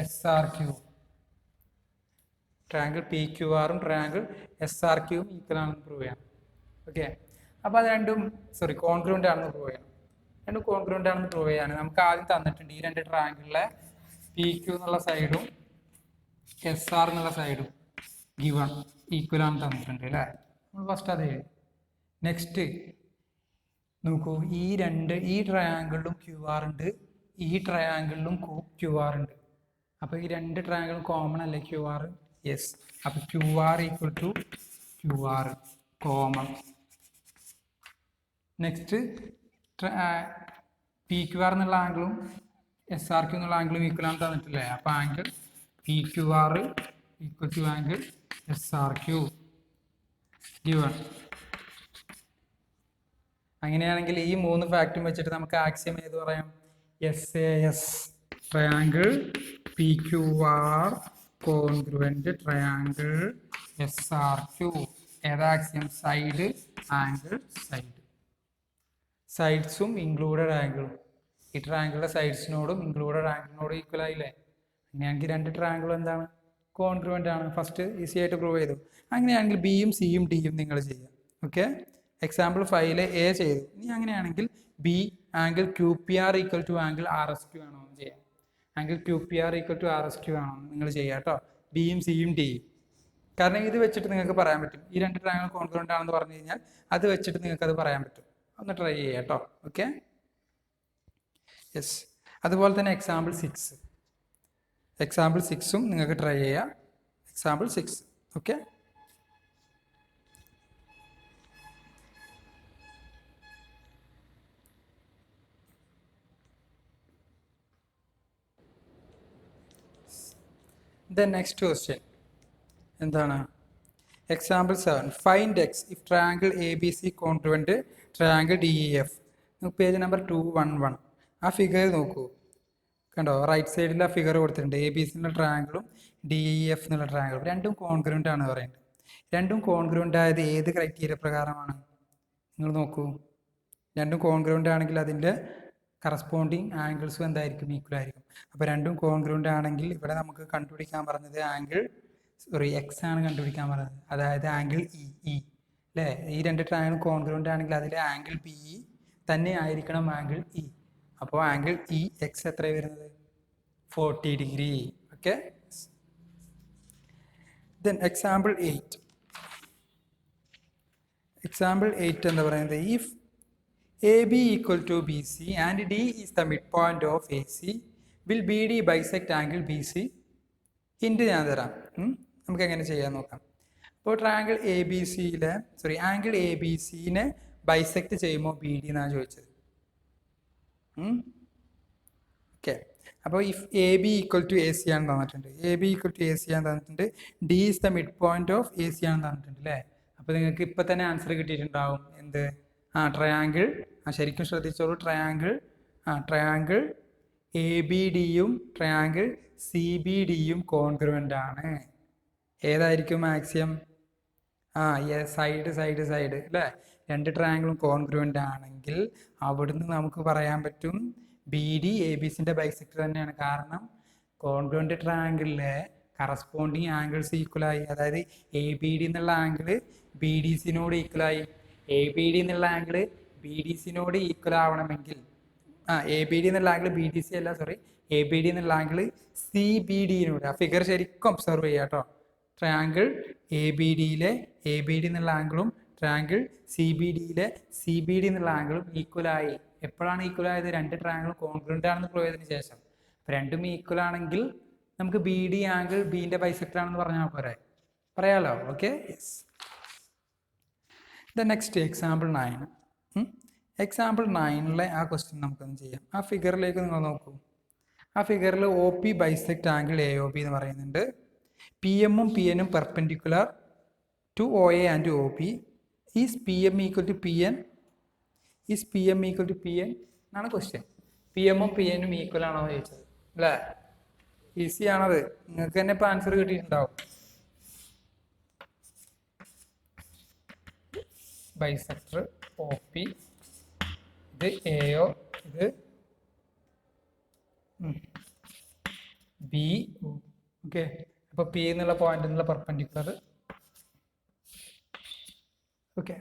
S R Q, triangle P Q ആറും ട്രയാങ്കിൾ എസ് ആർ ക്യൂവും ഈക്വൽ ആണെന്ന് പ്രൂവ് ചെയ്യാം. ഓക്കെ, അപ്പോൾ അത് രണ്ടും കോൺഗ്രുവൻ്റ് ആണെന്ന് പ്രൂവ് ചെയ്യണം. രണ്ടും കോൺഗ്രുവൻ്റ് ആണെന്ന് പ്രൂവ് ചെയ്യാൻ നമുക്ക് ആദ്യം തന്നിട്ടുണ്ട് ഈ രണ്ട് ട്രയാങ്കിളിലെ പി ക്യു എന്നുള്ള സൈഡും എസ് ആർ എന്നുള്ള സൈഡും ഗിവൺ ഈക്വൽ ആണ് തന്നിട്ടുണ്ട് അല്ലേ. നമ്മൾ ഫസ്റ്റ് അത് എഴുതി. നെക്സ്റ്റ് നോക്കൂ, ഈ ട്രയാങ്കിളിലും ക്യു ആർ ഉണ്ട്, ഈ ട്രയാങ്കിളിലും ക്യു ആർ ഉണ്ട്. അപ്പോൾ ഈ രണ്ട് ട്രയാങ്കിളും കോമൺ അല്ലേ ക്യു ആർ? യെസ്. അപ്പോൾ Q R equal to Q R common. Next P Q R എന്നുള്ള ആംഗിളും എസ് ആർ ക്യു എന്നുള്ള ആംഗിളും ഈക്വൽ ആണ് തന്നിട്ടില്ലേ. അപ്പോൾ angle P Q R equal to angle S R Q given. അങ്ങനെയാണെങ്കിൽ ഈ മൂന്ന് ഫാക്റ്റും വെച്ചിട്ട് നമുക്ക് ആക്സിയം ഏത് പറയാം? S A S triangle P Q R congruent triangle S R Q. ഏതാ ആക്സിയം? Side angle side. സൈഡ്സും ഇൻക്ലൂഡഡ് ആംഗിളും ഈ ട്രയാങ്കിളുടെ സൈഡ്സിനോടും ഇൻക്ലൂഡഡ് ആംഗിളിനോടും ഈക്വൽ ആയില്ലേ. അങ്ങനെയാണെങ്കിൽ രണ്ട് ട്രയാങ്കിളും എന്താണ്? കോൺഗ്രുവൻ്റ് ആണ്. ഫസ്റ്റ് ഈസി ആയിട്ട് പ്രൂവ് ചെയ്തു. അങ്ങനെയാണെങ്കിൽ ബിയും സിയും ഡിയും നിങ്ങൾ ചെയ്യുക. ഓക്കെ, എക്സാമ്പിൾ 5 എ ചെയ്തു. ഇനി അങ്ങനെയാണെങ്കിൽ B angle Q P R equal to angle R S Q ആണോ എന്ന് ചെയ്യാം. Angle Q P R equal to R S Q ആണോ നിങ്ങൾ ചെയ്യുക കേട്ടോ, ബിയും സിയും ഡിയും. കാരണം ഇത് വെച്ചിട്ട് നിങ്ങൾക്ക് പറയാൻ പറ്റും ഈ രണ്ട് ട്രയാങ്കിൾ കോൺഗ്രുവൻ്റ് ആണെന്ന് പറഞ്ഞു കഴിഞ്ഞാൽ അത് വെച്ചിട്ട് നിങ്ങൾക്ക് അത് പറയാൻ പറ്റും. ഒന്ന് ട്രൈ ചെയ്യുക കേട്ടോ. Okay, yes. അതുപോലെ തന്നെ എക്സാമ്പിൾ 6ഉം നിങ്ങൾക്ക് ട്രൈ ചെയ്യാം. Example 6. Okay, then next question എന്താണ്? Example 7. Find X if triangle A B C congruent triangle D E F. Page number 211. ആ ഫിഗർ നോക്കൂ, കണ്ടോ? റൈറ്റ് സൈഡിൽ ആ ഫിഗർ കൊടുത്തിട്ടുണ്ട്. എ ബി സി എന്നുള്ള ട്രയാങ്കിളും ഡി ഇ എഫ് എന്നുള്ള ട്രയാങ്കിളും രണ്ടും കോൺഗ്രുവൻ്റ് ആണ് പറയുന്നത്. രണ്ടും കോൺഗ്രുവൻ്റ് ആയത് ഏത് ക്രൈറ്റീരിയ പ്രകാരമാണ്? നിങ്ങൾ നോക്കൂ, രണ്ടും കോൺഗ്രുവൻ്റ് ആണെങ്കിൽ അതിൻ്റെ കറസ്പോണ്ടിങ് ആംഗിൾസും എന്തായിരിക്കും? ഈക്വൽ ആയിരിക്കും. അപ്പോൾ രണ്ടും കോൺഗ്രുവൻ്റ് ആണെങ്കിൽ ഇവിടെ നമുക്ക് കണ്ടുപിടിക്കാൻ പറഞ്ഞത് എക്സ് ആണ് കണ്ടുപിടിക്കാൻ പറഞ്ഞത്. അതായത് ആംഗിൾ ഇ അല്ലേ. ഈ രണ്ട് ട്രയാങ്കിൾ കോൺഗ്രുവൻ്റ് ആണെങ്കിൽ അതിലെ ആംഗിൾ ബി തന്നെ ആയിരിക്കണം ആംഗിൾ ഇ. അപ്പോൾ ആംഗിൾ ഇ എക്സ് എത്രയാണ് വരുന്നത്? 40 degree. Okay, then example 8. Example 8 എന്താ പറയുന്നത്? If AB equal to BC and D is the midpoint of AC, will BD bisect angle BC? Hint ഞാൻ തരാം, നമുക്ക് എങ്ങനെ ചെയ്യാൻ നോക്കാം. അപ്പോൾ ട്രയാങ്കിൾ ആംഗിൾ എ ബി സിനെ ബൈസെക്ട് ചെയ്യുമ്പോൾ ബി ഡി എന്നാണ് ചോദിച്ചത്. ഓക്കെ, അപ്പോൾ if A B equal to A C ആണ് തന്നിട്ടുണ്ട്, D is the mid point of A C ആണ് തന്നിട്ടുണ്ട് അല്ലേ. അപ്പോൾ നിങ്ങൾക്ക് ഇപ്പം തന്നെ ആൻസർ കിട്ടിയിട്ടുണ്ടാവും. എന്ത്? ട്രയാങ്കിൾ, ശരിക്കും ശ്രദ്ധിച്ചോളൂ, ട്രയാങ്കിൾ എ ബി ഡിയും ട്രയാങ്കിൾ സി ബി ഡിയും കോൺഗ്രുവൻ്റ് ആണ്. ഏതായിരിക്കും ആക്സിയം? സൈഡ് അല്ലേ. രണ്ട് ട്രയാങ്കിളും കോൺഗ്രുവൻ്റ് ആണെങ്കിൽ അവിടുന്ന് നമുക്ക് പറയാൻ പറ്റും ബി ഡി എ ബി സിൻ്റെ ബൈസെക്ടർ തന്നെയാണ്. കാരണം കോൺഗ്രുവൻ്റ് ട്രയാങ്കിളിലെ കറസ്പോണ്ടിങ് ആംഗിൾസ് ഈക്വലായി. അതായത് എ ബി ഡി എന്നുള്ള ആംഗിൾ ബി ഡി സിനോട് ഈക്വലായി. എ ബി ഡി എന്നുള്ള ആംഗിൾ ബി ഡി സിനോട് ഈക്വൽ ആവണമെങ്കിൽ എ ബി ഡി എന്നുള്ള ആംഗിൾ ബി ഡി സി അല്ല, എ ബി ഡി എന്നുള്ള ആംഗിൾ സി ബി ഡിനോട്. ആ ഫിഗർ ശരിക്കും ഒബ്സർവ് ചെയ്യുക കേട്ടോ. ട്രയാങ്കിൾ എ ബി ഡിയിലെ എ ബി ഡി എന്നുള്ള ആംഗിളും ട്രയാങ്കിൾ സി ബി ഡിയിലെ സി ബി ഡി എന്നുള്ള ആംഗിളും ഈക്വലായി എപ്പോഴാണ് ഈക്വൽ ആയത്? രണ്ട് ട്രയാങ്കിൾ കോൺഗ്രുവൻ്റ് ആണെന്ന് പ്രൂവ് ചെയ്തതിന് ശേഷം. അപ്പോൾ രണ്ടും ഈക്വൽ ആണെങ്കിൽ നമുക്ക് ബി ഡി ആംഗിൾ ബിൻ്റെ ബൈസെക്ടർ ആണെന്ന് പറഞ്ഞാൽ പോരെ? പറയാലോ. Okay, yes. The next example 9. Example 9ലെ ആ ക്വസ്റ്റ്യൻ നമുക്കൊന്ന് ചെയ്യാം. ആ ഫിഗറിലേക്ക് നിങ്ങൾ നോക്കൂ. ആ ഫിഗറിൽ O P bisect angle A O B എന്ന് പറയുന്നുണ്ട്. പി എമ്മും പി എനും perpendicular to O A and O B. Is P M equal to P N? Is P M equal to P N എന്നാണ് ക്വസ്റ്റ്യൻ. പി എമ്മും പി എനും ഈക്വൽ ആണോ എന്ന് ചോദിച്ചത് അല്ലേ? ഈസി ആണത്. നിങ്ങൾക്ക് തന്നെ ഇപ്പോൾ ആൻസർ കിട്ടിയിട്ടുണ്ടാവും. ബൈസെക്ടർ ഒ പി, ഇത് എ ഒ, ഇത് ബി ഒ. ഓക്കെ, അപ്പോൾ പി എന്നുള്ള പോയിന്റ് എന്നുള്ള പെർപെൻഡിക്കുലർ. ഓക്കെ,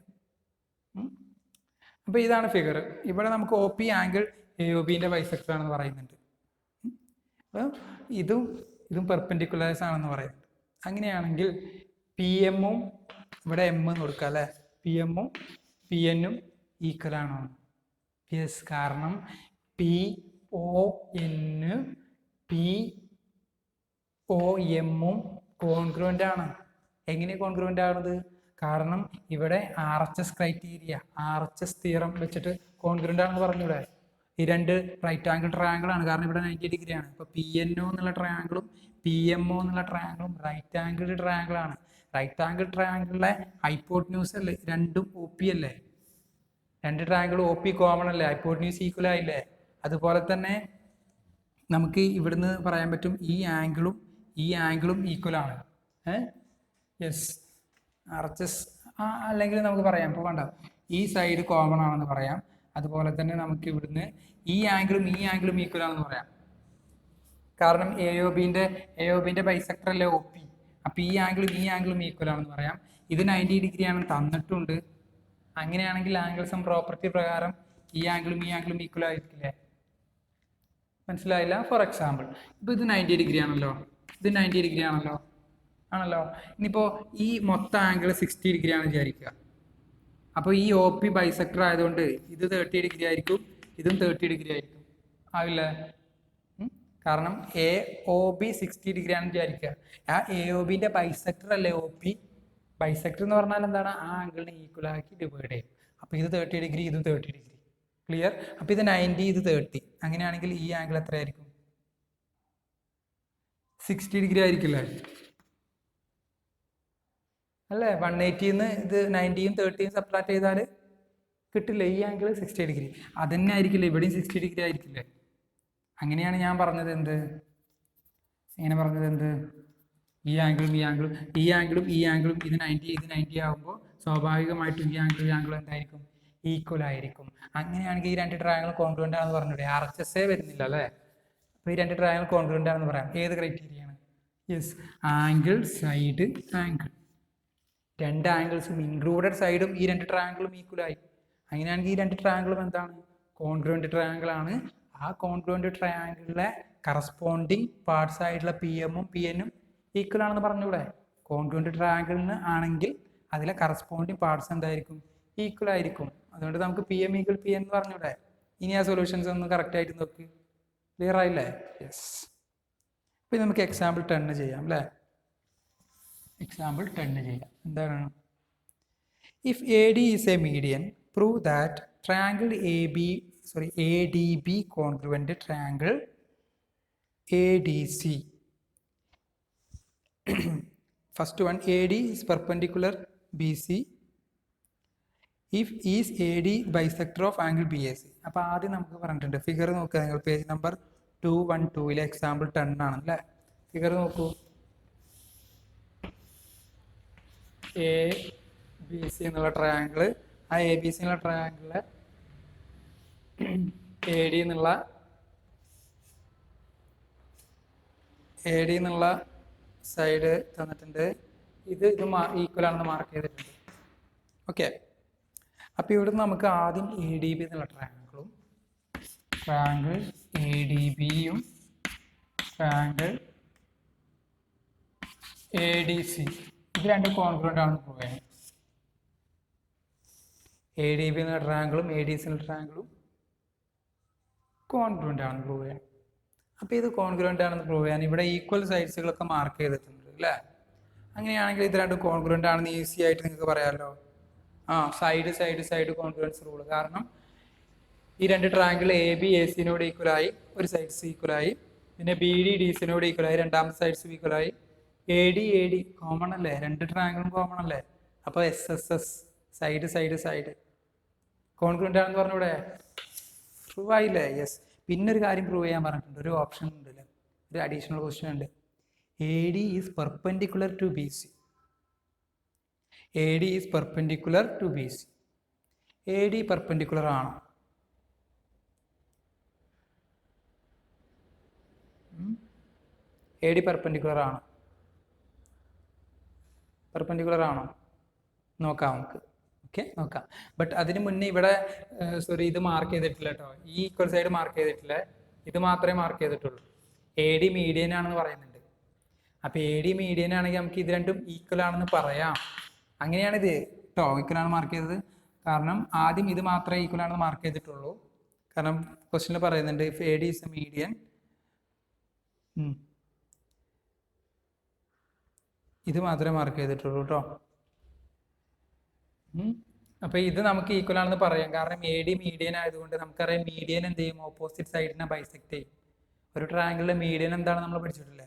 അപ്പോൾ ഇതാണ് ഫിഗർ. ഇവിടെ നമുക്ക് O P angle A O ബിൻ്റെ ബൈസെക്ടർ ആണെന്ന് പറയുന്നുണ്ട്. അപ്പോൾ ഇതും പെർപെൻഡിക്കുലേഴ്സ് ആണെന്ന് പറയുന്നുണ്ട്. അങ്ങനെയാണെങ്കിൽ പി എമ്മും ഇവിടെ എം എന്ന് കൊടുക്കുക അല്ലേ? പി എമ്മും പി എന്നും ഈക്വൽ ആണോ? യെസ്, കാരണം പി ഒ എന്ന് പി ഒ എമ്മും കോൺഗ്രുവൻ്റ് ആണ്. എങ്ങനെ കോൺഗ്രുവൻ്റ് ആവുന്നത്? കാരണം ഇവിടെ R H S criteria, R H S theorem വെച്ചിട്ട് കോൺഗ്രുവൻ്റ് ആണെന്ന് പറഞ്ഞൂടെ? ഈ രണ്ട് റൈറ്റ് ആംഗിൾ ട്രയാങ്കിൾ ആണ്, കാരണം ഇവിടെ 90 ഡിഗ്രി ആണ്. അപ്പോൾ പി എൻ ഒ എന്നുള്ള ട്രയാങ്കിളും പി എം ഒ എന്നുള്ള ട്രയാങ്കിളും റൈറ്റ് ആംഗിൾ ട്രയാങ്കിൾ ആണ്. റൈറ്റ് ആംഗിൾ ട്രയാങ്കിളിലെ ഹൈപ്പോട്ട്ന്യൂസ് അല്ലേ രണ്ടും ഒ പി അല്ലേ? രണ്ട് ട്രയാങ്കിൾ ഒ പി കോമൺ അല്ലേ? ഹൈപ്പോട്ട്ന്യൂസ് ഈക്വൽ ആയില്ലേ? അതുപോലെ തന്നെ നമുക്ക് ഇവിടുന്ന് പറയാൻ പറ്റും ഈ ആംഗിളും ഈക്വൽ ആണ്. യെസ്, ആർ എച്ച് എസ് അല്ലെങ്കിൽ നമുക്ക് പറയാം, ഇപ്പോൾ വേണ്ട, ഈ സൈഡ് കോമൺ ആണെന്ന് പറയാം. അതുപോലെ തന്നെ നമുക്ക് ഇവിടുന്ന് ഈ ആംഗിളും ഈക്വൽ ആണെന്ന് പറയാം. കാരണം എ ഒ ബിൻ്റെ ബൈസെക്ടർ അല്ലേ ഒ പി. അപ്പോൾ ഈ ആംഗിളും ഈക്വൽ ആണെന്ന് പറയാം. ഇത് 90 ഡിഗ്രി ആണെന്ന് തന്നിട്ടുണ്ട്. അങ്ങനെയാണെങ്കിൽ ആംഗിൾ സം പ്രോപ്പർട്ടി പ്രകാരം ഈ ആംഗിളും ഈക്വൽ ആയിരിക്കില്ലേ? മനസ്സിലായില്ല? ഫോർ എക്സാമ്പിൾ ഇപ്പോൾ ഇത് 90 ഡിഗ്രി ആണല്ലോ, ഇത് 90 ഡിഗ്രി ആണല്ലോ. ഇനിയിപ്പോൾ ഈ മൊത്തം ആംഗിൾ 60 ഡിഗ്രി ആണെന്ന് വിചാരിക്കുക. അപ്പോൾ ഈ ഒ പി ബൈസെക്ടർ ആയതുകൊണ്ട് ഇത് 30 ഡിഗ്രി ആയിരിക്കും, ഇതും 30 ഡിഗ്രി ആയിരിക്കും. ആവില്ലേ? കാരണം എ ഒ ബി 60 ഡിഗ്രി ആണെന്ന് വിചാരിക്കുക. ആ എ ഒ ബിൻ്റെ ബൈസെക്ടർ അല്ലേ ഒ പി? ബൈസെക്ടർ എന്ന് പറഞ്ഞാൽ എന്താണ്? ആ ആംഗിളിനെ ഈക്വൽ ആക്കി ഡിവൈഡ് ചെയ്യും. അപ്പോൾ ഇത് 30 ഡിഗ്രി, ഇതും 30 ഡിഗ്രി. ക്ലിയർ? അപ്പോൾ ഇത് 90, ഇത് 30. അങ്ങനെയാണെങ്കിൽ ഈ ആംഗിൾ എത്രയായിരിക്കും? 60 ഡിഗ്രി ആയിരിക്കില്ലേ? അല്ലേ? 180ന്ന് ഇത് 90യും 30യും സബ്ട്രാക്ട് ചെയ്താൽ കിട്ടില്ല ഈ ആംഗിൾ 60 ഡിഗ്രി. അതന്നെ ആയിരിക്കില്ലേ ഇവിടെയും 60 ഡിഗ്രി ആയിരിക്കില്ലേ? അങ്ങനെയാണ് ഞാൻ പറഞ്ഞത് എന്ത്? ഈ ആംഗിളും ഇത് 90 ആകുമ്പോൾ സ്വാഭാവികമായിട്ടും ഈ ആംഗിളും എന്തായിരിക്കും? ഈക്വൽ ആയിരിക്കും. അങ്ങനെയാണെങ്കിൽ ഈ രണ്ട് ട്രയാങ്കിൾ കോൺഗ്രുവൻ്റ് ആണെന്ന് പറഞ്ഞൂടെ? ആർ എച്ച് എസ് വരുന്നില്ല അല്ലേ? അപ്പോൾ ഈ രണ്ട് ട്രയാങ്കിൾ കോൺഗ്രുവൻ്റ് ആണെന്ന് പറയാം. ഏത് ക്രൈറ്റീരിയ ആണ്? Yes, angle side angle. രണ്ട് ആംഗിൾസും ഇൻക്ലൂഡഡ് സൈഡും ഈ രണ്ട് ട്രയാങ്കിളും ഈക്വൽ ആയി. അങ്ങനെയാണെങ്കിൽ ഈ രണ്ട് ട്രയാങ്കിളും എന്താണ്? കോൺഗ്രുവൻ്റ് ട്രയാങ്കിൾ ആണ്. ആ കോൺഗ്രുവൻ്റ് ട്രയാങ്കിളിലെ കറസ്പോണ്ടിങ് പാർട്സ് ആയിട്ടുള്ള പി എമ്മും പി എനും ഈക്വൽ ആണെന്ന് പറഞ്ഞൂടെ? കോൺഗ്രുവൻ്റ് ട്രയാങ്കിളിന് ആണെങ്കിൽ അതിലെ കറസ്പോണ്ടിങ് പാർട്സ് എന്തായിരിക്കും? ഈക്വൽ ആയിരിക്കും. അതുകൊണ്ട് നമുക്ക് P M equal P N എന്ന് പറഞ്ഞൂടെ? ഇനി ആ സൊല്യൂഷൻസ് ഒന്ന് കറക്റ്റ് ആയിട്ട് നോക്ക്. ക്ലിയർ ആയില്ലേ? യെസ്. അപ്പോൾ നമുക്ക് എക്സാമ്പിൾ 10 ചെയ്യാം അല്ലേ? എക്സാമ്പിൾ 10 ചെയ്യാം. എന്താണ്? If A D is A median, prove that triangle A D B congruent triangle A D C. First one, A D is perpendicular B C if is A D bisector of angle B A C. അപ്പോൾ ആദ്യം നമുക്ക് പറഞ്ഞിട്ടുണ്ട്, ഫിഗർ നോക്കുക നിങ്ങൾ, പേജ് നമ്പർ 212 എക്സാമ്പിൾ 10 ആണ് അല്ലേ? ഫിഗർ നോക്കൂ. എ ബി സി എന്നുള്ള ട്രയാങ്കിൾ, ആ എ ബി സി എന്നുള്ള ട്രയാങ്കിളിലെ എ ഡി എന്നുള്ള സൈഡ് തന്നിട്ടുണ്ട്. ഇത് ഈക്വൽ ആണെന്ന് മാർക്ക് ചെയ്തിട്ടുണ്ട്. ഓക്കെ, അപ്പോൾ ഇവിടുന്ന് നമുക്ക് ആദ്യം എ ഡി ബി എന്നുള്ള ട്രയാങ്കിൾ എ ഡി ബിയും ട്രയാങ്കിൾ എ ഡി സി ഇത് രണ്ട് കോൺഗ്രുവൻ്റ് ആണെന്ന് പ്രൂവ് ചെയ്യാം. എ ഡി ബി എന്നുള്ള ട്രയാങ്കിളും എ ഡി സി എന്നുള്ള ട്രയാങ്കിളും കോൺഗ്രുവൻ്റ് ആണെന്ന് പ്രൂവ് ചെയ്യണം. അപ്പോൾ ഇത് കോൺഗ്രുവൻ്റ് ആണെന്ന് പ്രൂവ് ചെയ്യാൻ ഇവിടെ ഈക്വൽ സൈഡ്സുകളൊക്കെ മാർക്ക് ചെയ്തിട്ടുണ്ട് അല്ലേ? അങ്ങനെയാണെങ്കിൽ ഇത് രണ്ടും കോൺഗ്രുവൻ്റ് ആണെന്ന് ഈസി ആയിട്ട് നിങ്ങൾക്ക് പറയാമല്ലോ. Side congruence rule. കാരണം ഈ രണ്ട് ട്രയാങ്കിൾ എ ബി എ സിനോട് ഈക്വലായി, ഒരു സൈഡ്സ് ഈക്വലായി, പിന്നെ ബി ഡി ഡി സിനോട് ഈക്വലായി, രണ്ടാമത്തെ സൈഡ്സ് ഈക്വലായി, എ ഡി കോമൺ അല്ലേ, രണ്ട് ട്രയാങ്കിളും കോമൺ അല്ലേ, അപ്പോൾ എസ് സൈഡ് കോൺഗ്രുവൻ്റ് ആണെന്ന് പറഞ്ഞൂടെ? പ്രൂവ് ആയില്ലേ? യെസ്. പിന്നെ ഒരു കാര്യം പ്രൂവ് ചെയ്യാൻ പറഞ്ഞിട്ടുണ്ട്, ഒരു ഓപ്ഷൻ ഉണ്ട് അല്ലേ, ഒരു അഡീഷണൽ ക്വസ്റ്റ്യൻ ഉണ്ട്. A D is perpendicular to B C. A D is perpendicular to B C. A D perpendicular ആണോ? എ ഡി പെർപെൻഡിക്കുലർ ആണോ? പെർപെൻഡിക്കുലർ ആണോ? നോക്കാം നമുക്ക്. ഓക്കെ, നോക്കാം. ബട്ട് അതിന് മുന്നേ ഇവിടെ ഇത് മാർക്ക് ചെയ്തിട്ടില്ല കേട്ടോ. ഈ ഈക്വൽ സൈഡ് മാർക്ക് ചെയ്തിട്ടില്ല, ഇത് മാത്രമേ മാർക്ക് ചെയ്തിട്ടുള്ളൂ. എ ഡി മീഡിയൻ ആണെന്ന് പറയുന്നുണ്ട്. അപ്പോൾ എ ഡി മീഡിയൻ ആണെങ്കിൽ നമുക്ക് ഇത് രണ്ടും ഈക്വൽ ആണെന്ന് പറയാം. അങ്ങനെയാണ് ഇത് കേട്ടോ ഈക്വൽ ആണ് മാർക്ക് ചെയ്തത്. കാരണം ആദ്യം ഇത് മാത്രമേ ഈക്വൽ ആണെന്ന് മാർക്ക് ചെയ്തിട്ടുള്ളൂ. കാരണം ക്വസ്റ്റ്യനിൽ പറയുന്നുണ്ട് if A D is A median, ഇത് മാത്രമേ മാർക്ക് ചെയ്തിട്ടുള്ളൂ കേട്ടോ. അപ്പോൾ ഇത് നമുക്ക് ഈക്വൽ ആണെന്ന് പറയാം. കാരണം എ ഡി മീഡിയൻ ആയതുകൊണ്ട് നമുക്കറിയാം മീഡിയൻ എന്ത് ചെയ്യും, ഓപ്പോസിറ്റ് സൈഡിനെ ബൈസെക്ട് ചെയ്യും. ഒരു ട്രയാങ്കിളിലെ മീഡിയൻ എന്താണ് നമ്മൾ പഠിച്ചിട്ടില്ലേ?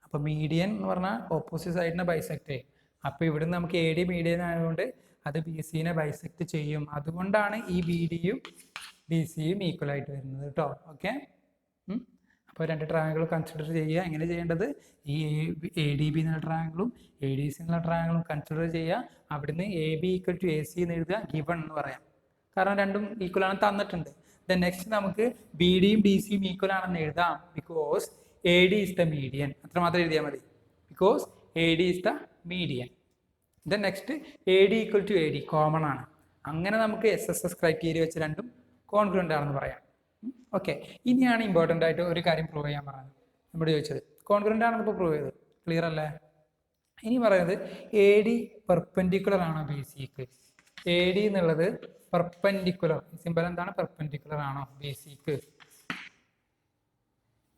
അപ്പോൾ മീഡിയൻ എന്ന് പറഞ്ഞാൽ ഓപ്പോസിറ്റ് സൈഡിനെ ബൈസെക്ട് ചെയ്യും. അപ്പോൾ ഇവിടുന്ന് നമുക്ക് എ ഡി മീഡിയൻ ആയതുകൊണ്ട് അത് ബി സിനെ ബൈസെക്ട് ചെയ്യും. അതുകൊണ്ടാണ് ഈ ബി ഡിയും ബി സിയും ഈക്വൽ ആയിട്ട് വരുന്നത് കേട്ടോ. ഓക്കെ, അപ്പോൾ രണ്ട് ട്രയാങ്കിൾ കൺസിഡർ ചെയ്യുക. എങ്ങനെ ചെയ്യേണ്ടത്? ഈ എ ഡി ബി എന്നുള്ള ട്രയാങ്കിളും എ ഡി സി എന്നുള്ള ട്രയാങ്കിളും കൺസിഡർ ചെയ്യുക. അവിടുന്ന് A B equal to A C എന്ന് എഴുതുക, ഗിവൺ എന്ന് പറയാം. കാരണം രണ്ടും ഈക്വൽ ആണെന്ന് തന്നിട്ടുണ്ട്. ദെൻ നെക്സ്റ്റ് നമുക്ക് ബി ഡിയും ഡി സിയും ഈക്വൽ ആണെന്ന് എഴുതാം. Because A D is the median. അത്രമാത്രം എഴുതിയാൽ മതി. Because A D is the median. Then next A D equal to A D common ആണ്. അങ്ങനെ നമുക്ക് എസ് ക്രൈറ്റീരിയ വെച്ച് രണ്ടും കോൺഗ്രുവൻ്റ് ആണെന്ന് പറയാം. ഓക്കെ, ഇനിയാണ് ഇമ്പോർട്ടൻ്റ് ആയിട്ട് ഒരു കാര്യം പ്രൂവ് ചെയ്യാൻ പറഞ്ഞത്. നമ്മുടെ ചോദിച്ചത് കോൺഗ്രുവൻ്റ് ആണെന്ന് ഇപ്പോൾ പ്രൂവ് ചെയ്തത്. ക്ലിയർ അല്ലേ? ഇനി പറയുന്നത് എ ഡി പെർപെൻഡിക്കുലർ ആണോ ബി സിക്ക്? എ ഡി എന്നുള്ളത് പെർപെൻഡിക്കുലർ, സിമ്പിൾ എന്താണ്? പെർപെൻഡിക്കുലർ ആണോ ബി സിക്ക്?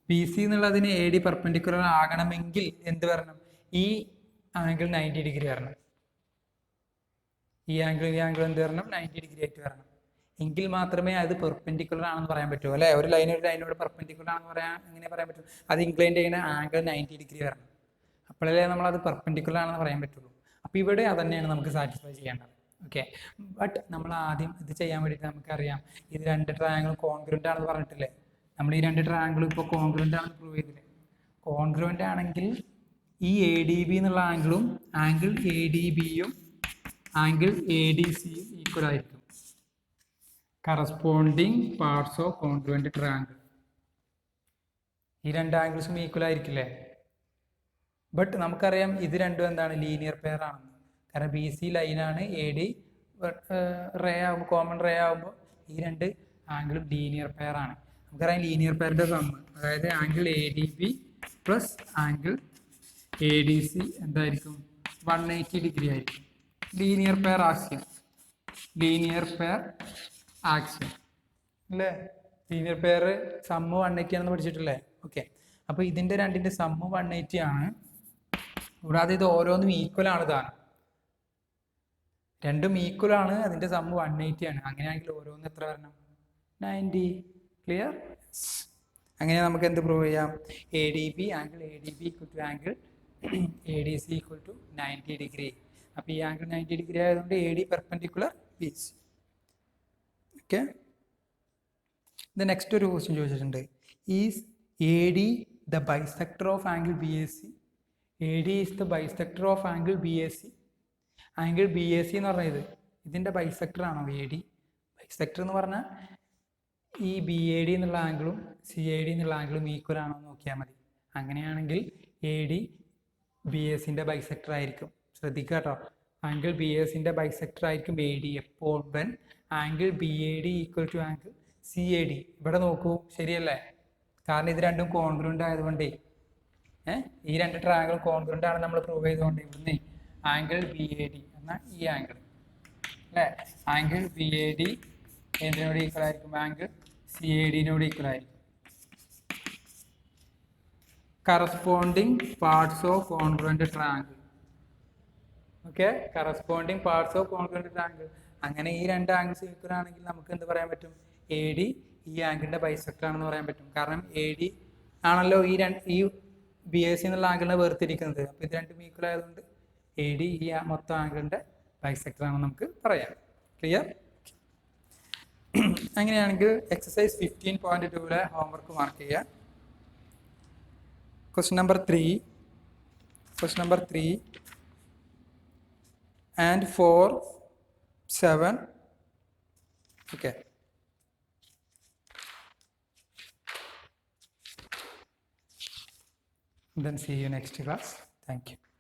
ബി സി എന്നുള്ളതിന് എ ഡി പെർപെൻഡിക്കുലർ ആകണമെങ്കിൽ എന്ത് വരണം? ഈ ആംഗിൾ 90 ഡിഗ്രി വരണം. ഈ ആംഗിൾ എന്ത് വരണം? 90 ഡിഗ്രി ആയിട്ട് വരണം. എങ്കിൽ മാത്രമേ അത് പെർപെൻഡിക്കുലർ ആണെന്ന് പറയാൻ പറ്റൂ അല്ലേ? ഒരു ലൈനോട് പെർപെൻഡിക്കുലർ ആണെന്ന് പറയാൻ എങ്ങനെ പറയാൻ പറ്റും? അത് ഇൻക്ലൈൻഡ് ചെയ്യുന്ന ആംഗിൾ 90 ഡിഗ്രി വരണം. അപ്പോഴല്ലേ നമ്മളത് പെർപെൻഡിക്കുലർ ആണെന്ന് പറയാൻ പറ്റുള്ളൂ. അപ്പോൾ ഇവിടെ അത് തന്നെയാണ് നമുക്ക് സാറ്റിസ്ഫൈ ചെയ്യേണ്ടത്. ഓക്കെ, ബട്ട് നമ്മൾ ആദ്യം ഇത് ചെയ്യാൻ വേണ്ടിയിട്ട് നമുക്കറിയാം ഇത് രണ്ട് ട്രയാങ്കിളും കോൺഗ്രുവൻ്റ് ആണെന്ന് പറഞ്ഞിട്ടില്ലേ? നമ്മൾ ഈ രണ്ട് ട്രയാങ്കിളും ഇപ്പോൾ കോൺഗ്രുവൻ്റ് ആണെന്ന് പ്രൂവ് ചെയ്തില്ലേ? കോൺഗ്രുവൻ്റ് ആണെങ്കിൽ ഈ എ ഡി ബി എന്നുള്ള ആംഗിളും ആംഗിൾ എ ഡി ബിയും ആംഗിൾ എ ഡി സിയും ഈക്വൽ ആയിരിക്കും. Corresponding parts of congruent triangle. ഈ രണ്ട് ആംഗിൾസും ഈക്വൽ ആയിരിക്കില്ലേ? ബട്ട് നമുക്കറിയാം ഇത് രണ്ടും എന്താണ്? ലീനിയർ പെയർ ആണെന്ന്. കാരണം ബി സി ലൈനാണ്, എ ഡി റേ ആകുമ്പോൾ കോമൺ റേ ആകുമ്പോൾ ഈ രണ്ട് ആംഗിളും ലീനിയർ പെയർ ആണ്. നമുക്കറിയാം ലീനിയർ പെയറിൻ്റെ സമ്മ്, അതായത് angle A D B plus angle A D C എന്തായിരിക്കും? 180 ഡിഗ്രി ആയിരിക്കും. ലീനിയർ പെയർ ആക്സിയം അല്ലേ? ലീനിയർ പെയർ സമ്മ് 180 ആണെന്ന് പഠിച്ചിട്ടില്ലേ? ഓക്കെ, അപ്പോൾ ഇതിൻ്റെ രണ്ടിൻ്റെ സമ്മ് 180 ആണ്. കൂടാതെ ഇത് ഓരോന്നും ഈക്വൽ ആണ് താനും. രണ്ടും ഈക്വൽ ആണ്, അതിൻ്റെ സമ്മ് 180 ആണ്. അങ്ങനെയാണെങ്കിൽ ഓരോന്നും എത്ര വരണം? 90. ക്ലിയർ? അങ്ങനെ നമുക്ക് എന്ത് പ്രൂവ് ചെയ്യാം? A D B angle A D B equal to angle A D C equal to 90 degree. അപ്പോൾ ഈ ആംഗിൾ 90 ഡിഗ്രി ആയതുകൊണ്ട് A D perpendicular B C. Okay, ഇത് നെക്സ്റ്റ് ഒരു ക്വസ്റ്റ്യൻ ചോദിച്ചിട്ടുണ്ട്. Is A D the bisector of angle B A C? A D is the bisector of angle B A C. Angle B A C എന്ന് പറഞ്ഞത് ഇതിൻ്റെ ബൈസെക്ടർ ആണോ എ ഡി? ബൈസെക്ടർ എന്ന് പറഞ്ഞാൽ ഈ ബി എ ഡി എന്നുള്ള ആംഗിളും സി എ ഡി എന്നുള്ള ആംഗിളും ഈക്വൽ ആണോ എന്ന് നോക്കിയാൽ മതി. അങ്ങനെയാണെങ്കിൽ എ ഡി ബി എസിൻ്റെ ബൈസെക്ടർ ആയിരിക്കും. ശ്രദ്ധിക്കുക കേട്ടോ, ആംഗിൾ ബി എസിൻ്റെ ബൈസെക്ടർ ആയിരിക്കും എ ഡി എപ്പോൾ when angle B A D equal to angle C A D. ഇവിടെ നോക്കൂ, ശരിയല്ലേ? കാരണം ഇത് രണ്ടും കോൺഗ്രുവൻ്റ് ആയതുകൊണ്ടേ ഈ രണ്ട് ട്രയാങ്കിൾ കോൺഗ്രുവൻ്റ് ആണ് നമ്മൾ പ്രൂവ് ചെയ്തുകൊണ്ട് ഇവിടുന്ന് ആംഗിൾ ബി എ ഡി എന്നാൽ ഈ ആംഗിൾ അല്ലേ? ആംഗിൾ ബി എ ഡി എന്തിനോട് ഈക്വൽ ആയിരിക്കും? ആംഗിൾ സി എ ഡിനോട് ഈക്വൽ ആയിരിക്കും. corresponding parts of congruent triangle. Okay, corresponding parts of congruent triangle. അങ്ങനെ ഈ രണ്ട് ആംഗിൾസ് ഈക്വൽ ആണെങ്കിൽ നമുക്ക് എന്ത് പറയാൻ പറ്റും? എ ഡി ഈ ആംഗിളിന്റെ ബൈസെക്ടർ ആണെന്ന് പറയാൻ പറ്റും. കാരണം എ ഡി ആണല്ലോ ഈ ബി എ സി എന്നുള്ള ആംഗിളിനെ വേർതിരിക്കുന്നത്. അപ്പോൾ ഇത് രണ്ടും ഈക്വൽ ആയതുകൊണ്ട് എ ഡി ഈ മൊത്തം ആംഗിളിന്റെ ബൈസെക്ടർ ആണെന്ന് നമുക്ക് പറയാം. ക്ലിയർ? അങ്ങനെയാണെങ്കിൽ എക്സസൈസ് 15.2 ഹോംവർക്ക് മാർക്ക് ചെയ്യുക. Question number 3 and 4, 7. Okay. Then see you next class. Thank you.